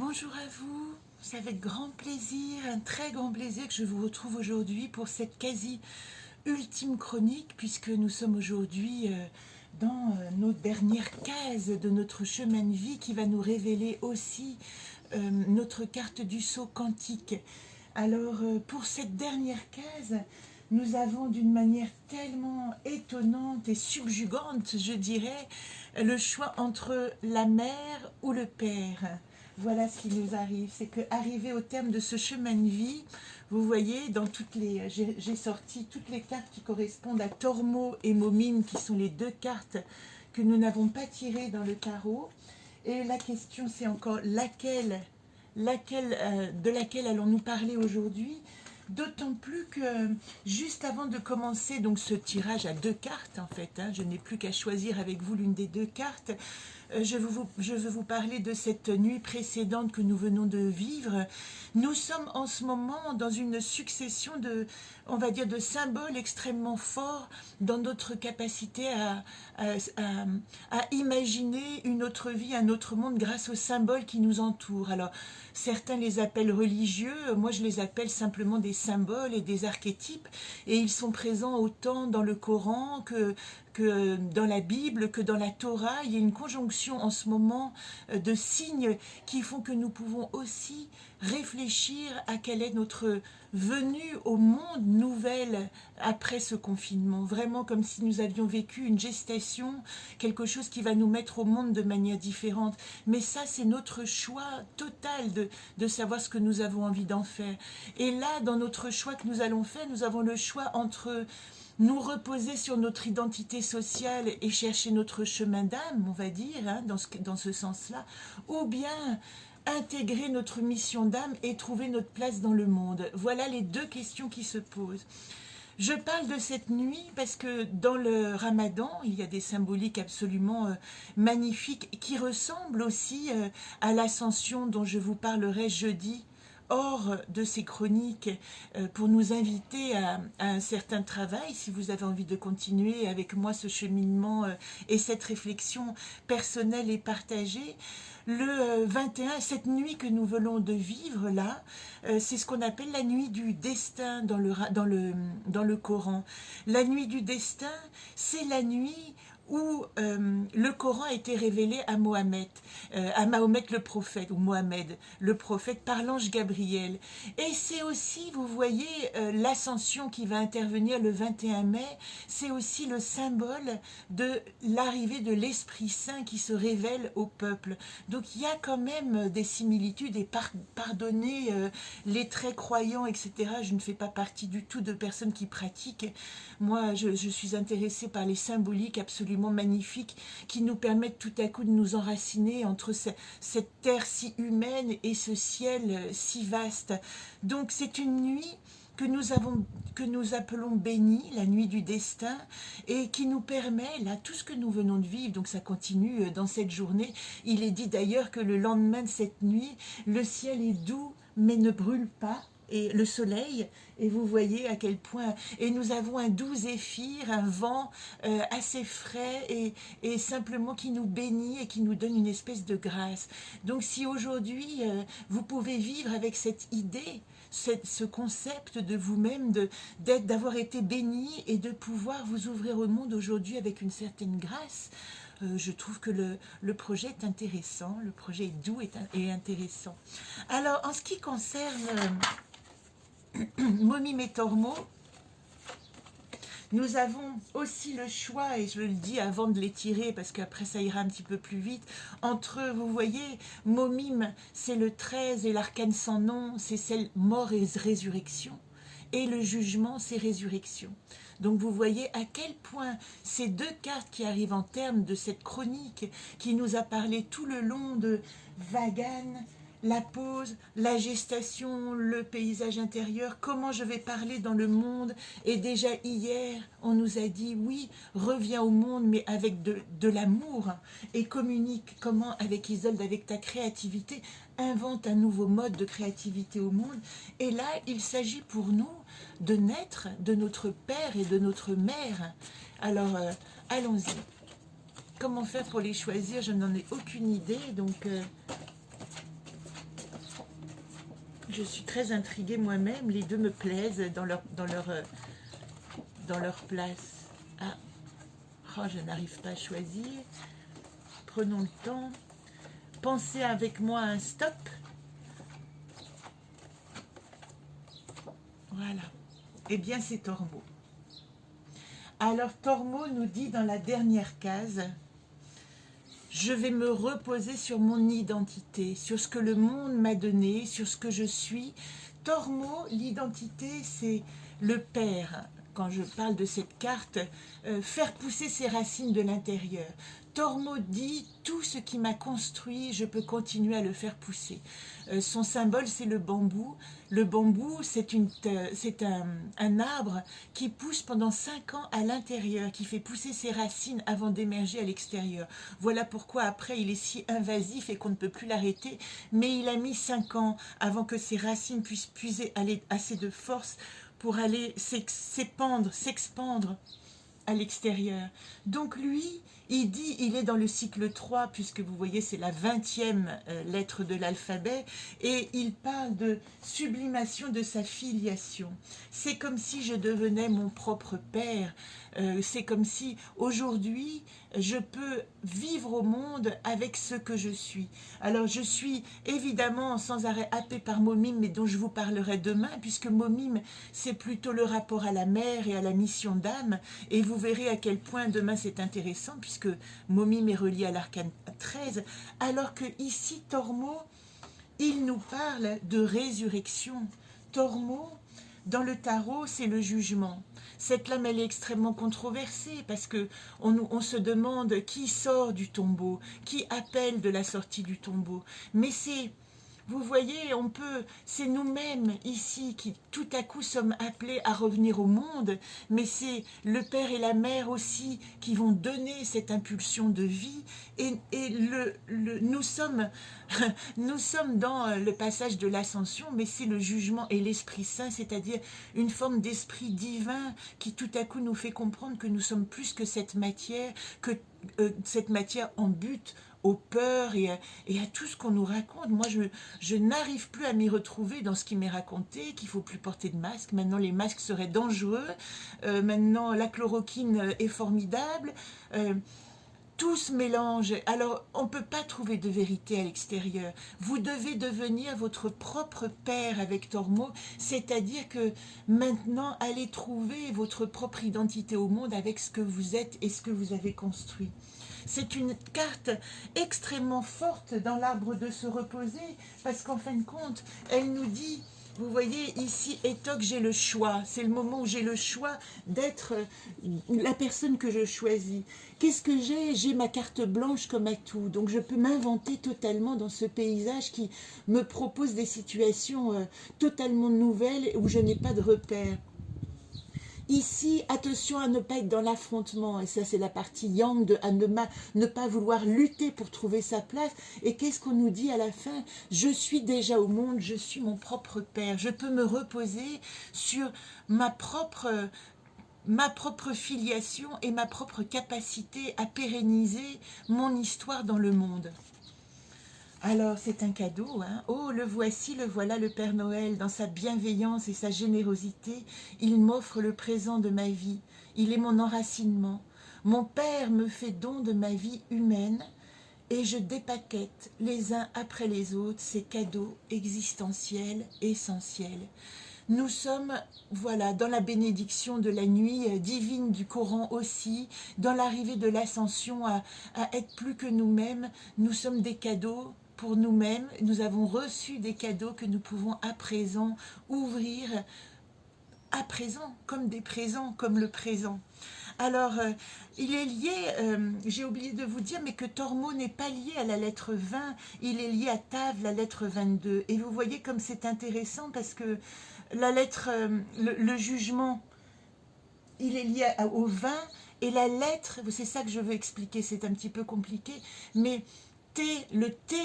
Bonjour à vous, c'est avec grand plaisir, un très grand plaisir que je vous retrouve aujourd'hui pour cette quasi ultime chronique puisque nous sommes aujourd'hui dans nos dernières cases de notre chemin de vie qui va nous révéler aussi notre carte du saut quantique. Alors pour cette dernière case, nous avons d'une manière tellement étonnante et subjugante, je dirais, le choix entre la mère ou le père. Voilà ce qui nous arrive, c'est qu'arrivé au terme de ce chemin de vie, vous voyez, j'ai sorti toutes les cartes qui correspondent à Tormo et Momine, qui sont les deux cartes que nous n'avons pas tirées dans le tarot. Et la question, c'est encore de laquelle allons-nous parler aujourd'hui. D'autant plus que juste avant de commencer donc ce tirage à deux cartes en fait, je n'ai plus qu'à choisir avec vous l'une des deux cartes. Je veux vous parler de cette nuit précédente que nous venons de vivre. Nous sommes en ce moment dans une succession de, on va dire, de symboles extrêmement forts dans notre capacité à imaginer une autre vie, un autre monde grâce aux symboles qui nous entourent. Alors, certains les appellent religieux, moi je les appelle simplement des symboles et des archétypes, et ils sont présents autant dans le Coran que dans la Bible, que dans la Torah. Il y a une conjonction en ce moment de signes qui font que nous pouvons aussi réfléchir à quelle est notre venue au monde nouvelle après ce confinement. Vraiment comme si nous avions vécu une gestation, quelque chose qui va nous mettre au monde de manière différente. Mais ça, c'est notre choix total de savoir ce que nous avons envie d'en faire. Et là, dans notre choix que nous allons faire, nous avons le choix entre nous reposer sur notre identité sociale et chercher notre chemin d'âme, on va dire, dans ce sens-là, ou bien intégrer notre mission d'âme et trouver notre place dans le monde. Voilà les deux questions qui se posent. Je parle de cette nuit parce que dans le Ramadan, il y a des symboliques absolument magnifiques qui ressemblent aussi à l'ascension dont je vous parlerai jeudi, hors de ces chroniques, pour nous inviter à un certain travail, si vous avez envie de continuer avec moi ce cheminement et cette réflexion personnelle et partagée. Le 21, cette nuit que nous venons de vivre là, c'est ce qu'on appelle la nuit du destin dans le Coran. La nuit du destin, c'est la nuit où le Coran a été révélé à Mohammed le prophète, ou Mohammed le prophète, par l'ange Gabriel. Et c'est aussi, vous voyez, l'ascension qui va intervenir le 21 mai, c'est aussi le symbole de l'arrivée de l'Esprit Saint qui se révèle au peuple. Donc il y a quand même des similitudes, et pardonnez les très croyants, etc. Je ne fais pas partie du tout de personnes qui pratiquent. Moi, je suis intéressée par les symboliques absolument magnifiques qui nous permettent tout à coup de nous enraciner entre cette terre si humaine et ce ciel si vaste. Donc c'est une nuit que nous appelons bénie, la nuit du destin, et qui nous permet, là, tout ce que nous venons de vivre, donc ça continue dans cette journée. Il est dit d'ailleurs que le lendemain de cette nuit, le ciel est doux mais ne brûle pas, et le soleil, et vous voyez à quel point, et nous avons un doux zéphyr, un vent assez frais et simplement qui nous bénit et qui nous donne une espèce de grâce. Donc si aujourd'hui vous pouvez vivre avec cette idée, ce concept de vous-même, d'avoir été béni et de pouvoir vous ouvrir au monde aujourd'hui avec une certaine grâce, je trouve que le projet est intéressant, le projet est doux et intéressant. Alors en ce qui concerne Momime et Tormo, nous avons aussi le choix, et je le dis avant de les tirer parce qu'après ça ira un petit peu plus vite, entre, vous voyez, Momime c'est le 13 et l'arcane sans nom, c'est celle mort et résurrection, et le jugement c'est résurrection. Donc vous voyez à quel point ces deux cartes qui arrivent en termes de cette chronique qui nous a parlé tout le long de Vagan, la pause, la gestation, le paysage intérieur, comment je vais parler dans le monde. Et déjà hier, on nous a dit, oui, reviens au monde, mais avec de l'amour, et communique comment avec Isolde, avec ta créativité, invente un nouveau mode de créativité au monde. Et là, il s'agit pour nous de naître de notre père et de notre mère. Alors, allons-y. Comment faire pour les choisir? Je n'en ai aucune idée, donc... je suis très intriguée moi-même. Les deux me plaisent dans leur place. Ah, oh, je n'arrive pas à choisir. Prenons le temps. Pensez avec moi à un stop. Voilà. Eh bien, c'est Tormo. Alors, Tormo nous dit dans la dernière case, je vais me reposer sur mon identité, sur ce que le monde m'a donné, sur ce que je suis. Tormo, l'identité, c'est le père. Quand je parle de cette carte, faire pousser ses racines de l'intérieur. Tormo dit, tout ce qui m'a construit, je peux continuer à le faire pousser. Son symbole, c'est le bambou. Le bambou, c'est un arbre qui pousse pendant 5 ans à l'intérieur, qui fait pousser ses racines avant d'émerger à l'extérieur. Voilà pourquoi après, il est si invasif et qu'on ne peut plus l'arrêter. Mais il a mis 5 ans avant que ses racines puissent puiser assez de force pour aller s'expandre à l'extérieur. Donc lui, il dit, il est dans le cycle 3, puisque vous voyez, c'est la 20e lettre de l'alphabet, et il parle de sublimation de sa filiation. C'est comme si je devenais mon propre père, c'est comme si aujourd'hui, je peux vivre au monde avec ce que je suis. Alors je suis évidemment sans arrêt happée par Momime, mais dont je vous parlerai demain, puisque Momime, c'est plutôt le rapport à la mère et à la mission d'âme, et vous verrez à quel point demain c'est intéressant, puisque Momime est relié à l'arcane 13, alors que ici, Tormo, il nous parle de résurrection. Tormo, dans le tarot, c'est le jugement. Cette lame, elle est extrêmement controversée parce que on se demande qui sort du tombeau, qui appelle de la sortie du tombeau. Mais c'est, vous voyez, c'est nous-mêmes ici qui tout à coup sommes appelés à revenir au monde, mais c'est le père et la mère aussi qui vont donner cette impulsion de vie et nous sommes dans le passage de l'ascension, mais c'est le jugement et l'Esprit Saint, c'est-à-dire une forme d'esprit divin qui tout à coup nous fait comprendre que nous sommes plus que cette matière, que cette matière en but aux peurs et à tout ce qu'on nous raconte. Moi, je n'arrive plus à m'y retrouver dans ce qui m'est raconté, qu'il ne faut plus porter de masque. Maintenant, les masques seraient dangereux. Maintenant, la chloroquine est formidable. Tout se mélange. Alors, on ne peut pas trouver de vérité à l'extérieur. Vous devez devenir votre propre père avec Tormo, c'est-à-dire que maintenant, allez trouver votre propre identité au monde avec ce que vous êtes et ce que vous avez construit. C'est une carte extrêmement forte dans l'arbre de se reposer, parce qu'en fin de compte, elle nous dit, vous voyez ici, Etok, j'ai le choix. C'est le moment où j'ai le choix d'être la personne que je choisis. Qu'est-ce que j'ai? J'ai ma carte blanche comme atout. Donc je peux m'inventer totalement dans ce paysage qui me propose des situations totalement nouvelles où je n'ai pas de repères. Ici, attention à ne pas être dans l'affrontement, et ça c'est la partie yang, à ne pas vouloir lutter pour trouver sa place. Et qu'est-ce qu'on nous dit à la fin? Je suis déjà au monde, je suis mon propre père, je peux me reposer sur ma propre filiation et ma propre capacité à pérenniser mon histoire dans le monde. Alors, c'est un cadeau, hein. Oh, le voici, le voilà, le Père Noël, dans sa bienveillance et sa générosité, il m'offre le présent de ma vie. Il est mon enracinement. Mon Père me fait don de ma vie humaine et je dépaquette les uns après les autres ces cadeaux existentiels, essentiels. Nous sommes, voilà, dans la bénédiction de la nuit divine du Coran aussi, dans l'arrivée de l'ascension à être plus que nous-mêmes. Nous sommes des cadeaux pour nous-mêmes. Nous avons reçu des cadeaux que nous pouvons à présent ouvrir, à présent, comme des présents, comme le présent. Alors, il est lié, j'ai oublié de vous dire, mais que Tormo n'est pas lié à la lettre 20, il est lié à Tav, la lettre 22. Et vous voyez comme c'est intéressant parce que la lettre, le jugement, il est lié au 20, et la lettre, c'est ça que je veux expliquer, c'est un petit peu compliqué, mais le T,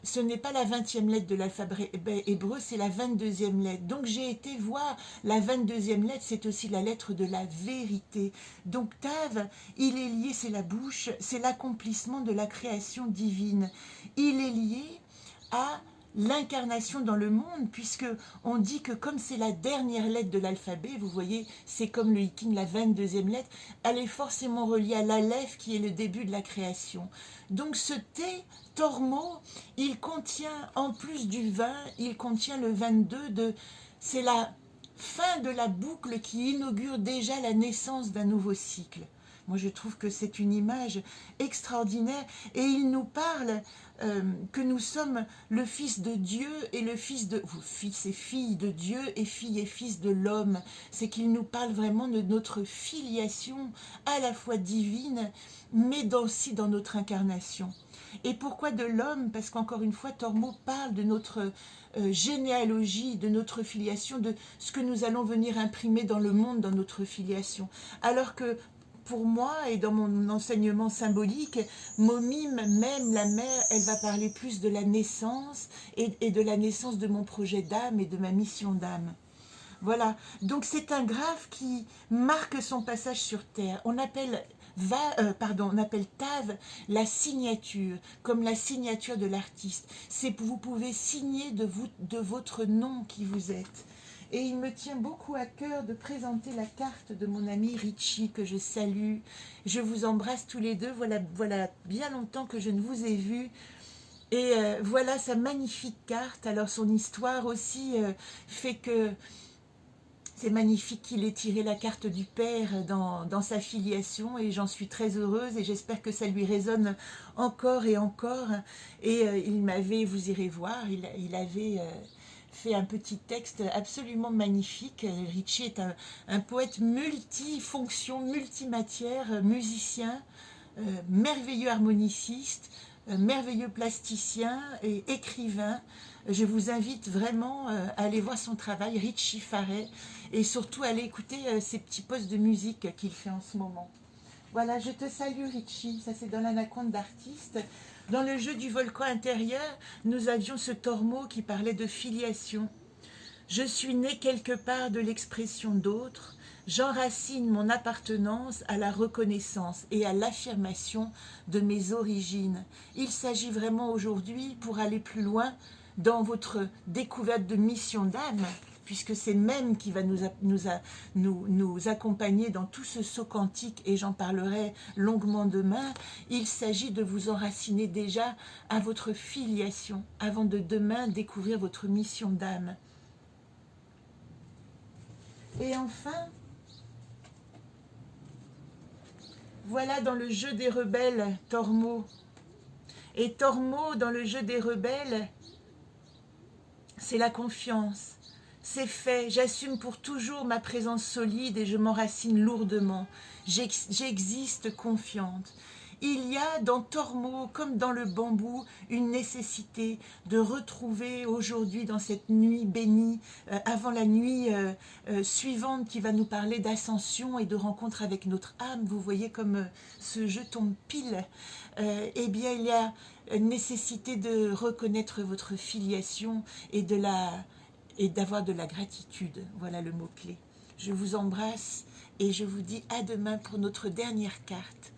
ce n'est pas la 20e lettre de l'alphabet hébreu, c'est la 22e lettre. Donc j'ai été voir, la 22e lettre, c'est aussi la lettre de la vérité. Donc Tav, il est lié, c'est la bouche, c'est l'accomplissement de la création divine. Il est lié à l'incarnation dans le monde, puisque on dit que comme c'est la dernière lettre de l'alphabet, vous voyez, c'est comme le Iking, la 22e lettre, elle est forcément reliée à l'Aleph qui est le début de la création. Donc ce thé, Tormo, il contient, en plus du 20, il contient le 22 de... C'est la fin de la boucle qui inaugure déjà la naissance d'un nouveau cycle. Moi, je trouve que c'est une image extraordinaire et il nous parle que nous sommes le Fils de Dieu et le Fils de... Fils et fille de Dieu et fille et fils de l'homme. C'est qu'il nous parle vraiment de notre filiation à la fois divine, mais aussi dans notre incarnation. Et pourquoi de l'homme? Parce qu'encore une fois, Tormo parle de notre généalogie, de notre filiation, de ce que nous allons venir imprimer dans le monde, dans notre filiation. Alors que pour moi, et dans mon enseignement symbolique, Momim, même la mère, elle va parler plus de la naissance et de la naissance de mon projet d'âme et de ma mission d'âme. Voilà, donc c'est un graphe qui marque son passage sur Terre. On appelle on appelle Tav la signature, comme la signature de l'artiste. C'est vous pouvez signer de votre nom qui vous êtes. Et il me tient beaucoup à cœur de présenter la carte de mon ami Richie, que je salue. Je vous embrasse tous les deux. Voilà bien longtemps que je ne vous ai vus. Et voilà sa magnifique carte. Alors son histoire aussi fait que c'est magnifique qu'il ait tiré la carte du père dans sa filiation et j'en suis très heureuse et j'espère que ça lui résonne encore et encore. Et il m'avait, vous irez voir, il avait fait un petit texte absolument magnifique. Richie est un poète multifonction, multimatière, musicien, merveilleux harmoniciste, merveilleux plasticien et écrivain. Je vous invite vraiment à aller voir son travail, Richie Faret, et surtout à aller écouter ces petits posts de musique qu'il fait en ce moment. Voilà, je te salue Richie, ça c'est dans l'anaconde d'artiste. Dans le jeu du volcan intérieur, nous avions ce Tormo qui parlait de filiation. Je suis né quelque part de l'expression d'autres, j'enracine mon appartenance à la reconnaissance et à l'affirmation de mes origines. Il s'agit vraiment aujourd'hui, pour aller plus loin, dans votre découverte de mission d'âme, puisque c'est même qui va nous accompagner dans tout ce saut quantique, et j'en parlerai longuement demain. Il s'agit de vous enraciner déjà à votre filiation, avant de demain découvrir votre mission d'âme. Et enfin, voilà dans le jeu des rebelles, Tormo. Et Tormo, dans le jeu des rebelles, c'est la confiance. C'est fait, j'assume pour toujours ma présence solide et je m'enracine lourdement. J'existe confiante. Il y a dans Tormo, comme dans le bambou, une nécessité de retrouver aujourd'hui, dans cette nuit bénie, avant la nuit suivante qui va nous parler d'ascension et de rencontre avec notre âme. Vous voyez comme ce jeu tombe pile. Eh bien, il y a une nécessité de reconnaître votre filiation et d'avoir de la gratitude. Voilà le mot-clé. Je vous embrasse et je vous dis à demain pour notre dernière carte.